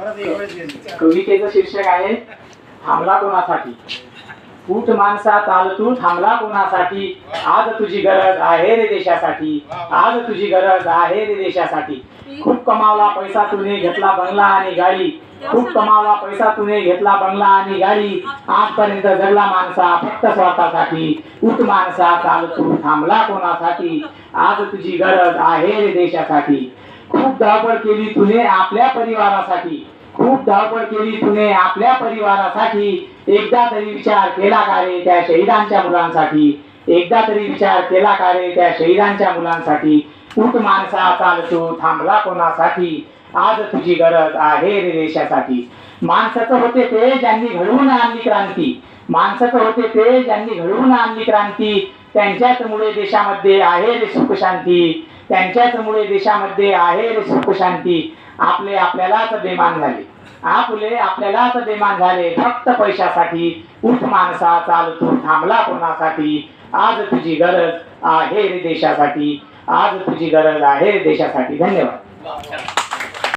कवितेचं शीर्षक आहे थांबला कोणासाठी. उठ माणसा चाल तू थांबला कोणासाठी. आज तुझी गरज आहे रे देशासाठी. आज तुझी गरज आहे रे देशासाठी. खूप कमावला पैसा तुने घेतला बंगला आणि गाडी. खूप कमावला पैसा तुने घेतला बंगला आणि गाडी. आजपर्यंत जगला माणसा फक्त स्वतःसाठी. उठ माणसा चाल तू थांबला कोणासाठी. आज तुझी गरज आहे रे देशासाठी. खूप धावपळ केली तुने आपल्या परिवारासाठी. खूप धावपळ केली तुने आपल्या परिवारासाठी. एकदा तरी विचार केला का रे त्या शहीदांच्या मुलांसाठी. एकदा तरी विचार केला का रे त्या शहीदांच्या मुलांसाठी. उठ माणसा चाल तू थांबला कोणासाठी. आज तुझी गरज आहे रे देशासाठी. माणसाचं होते ते ज्यांनी घडवून आणली क्रांती. माणसाचं होते ते ज्यांनी घडवून आणली क्रांती. त्यांच्याच मुळे देशामध्ये आहे रे सुख शांती. त्यांच्याच मुळे देशामध्ये आहे रे सुख शांती. आपले आपल्यालाच बेमान झाले. आपले आपल्यालाच बेमान झाले फक्त पैशासाठी. उठ माणसा चाल तू थांबला कोणासाठी. आज तुझी गरज आहे रे देशासाठी. आज तुझी गरज आहे रे देशासाठी. धन्यवाद.